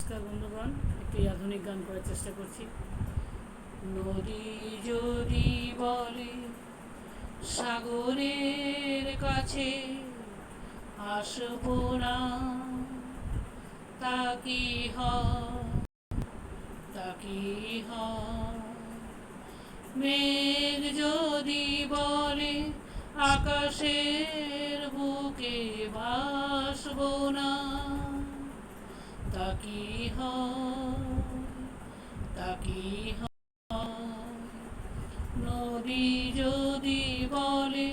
নমস্কার বন্ধুগণ, একটি আধুনিক গান করার চেষ্টা করছি। নদী যদি বলে সাগরের কাছে আসবো না, তা কি হয়? মেঘ যদি বলে আকাশের বুকে ভাসবো না, তা কি হয়? নদী যদি বলে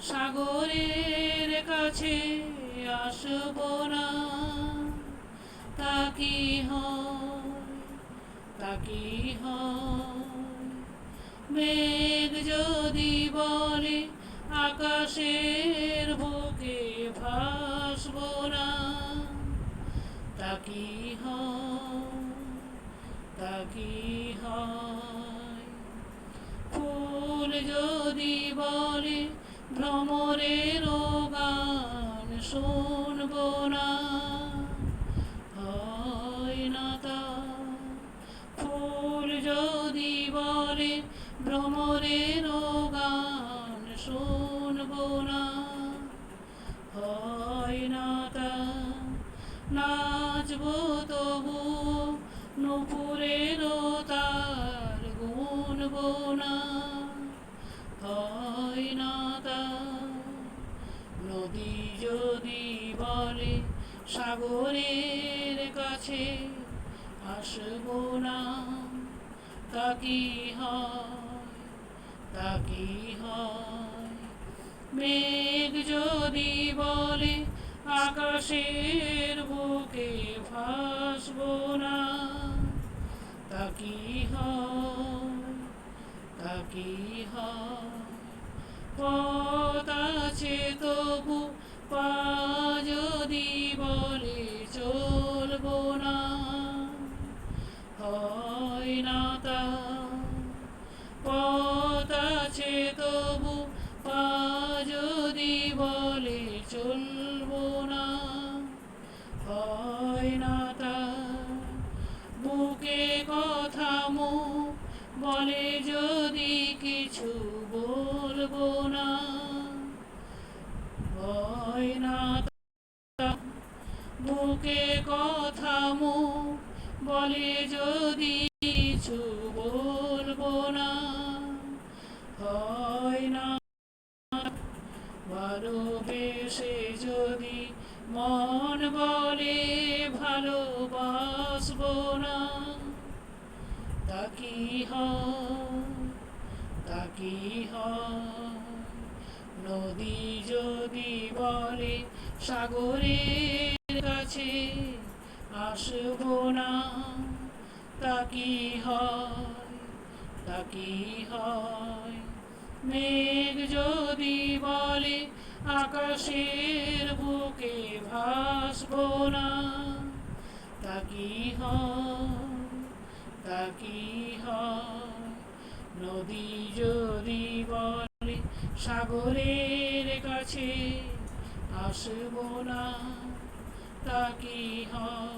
সাগরের কাছে আসবো না, তা কি হয়? মেঘ যদি বলে আকাশের বুকে ভাসবো না, তা কি হয়? ফুল যদি বলে ভ্রমরের গান শুনবো না, হয় না তা। ফুল যদি বলে ভ্রমরের গান শুনবো না, হয় না তা। নাচবো তবু নুপুরের তার গুনবো না, হয় না তা। নদী যদি বলে সাগরের কাছে আসবো না, তা কি হয়? মেঘ যদি বলে আকাশের বুকে ভাসবো না, তা কি হয়? পথ আছে তবু পা যদি বলে চলবো না, হয় না তা। পথ আছে তবু পা যদি বলে চলবো না, হয় না তা। বুকে কথা মুখ বলে যদি কিছু বলবো না, হয় না তা। বুকে কথা মুখ বলে যদি কিছু বলবো না, হয় না। ভালোবেসে যদি মন বলে ভালোবাসবো না, তা কি হয়? নদী যদি বলে সাগরের কাছে আসবো না, তা কি হয়? মেঘ যদি বলে আকাশের বুকে ভাসবো না, তা কি হয়? নদী যদি বলে সাগরের কাছে আসবো না, তা কি হয়?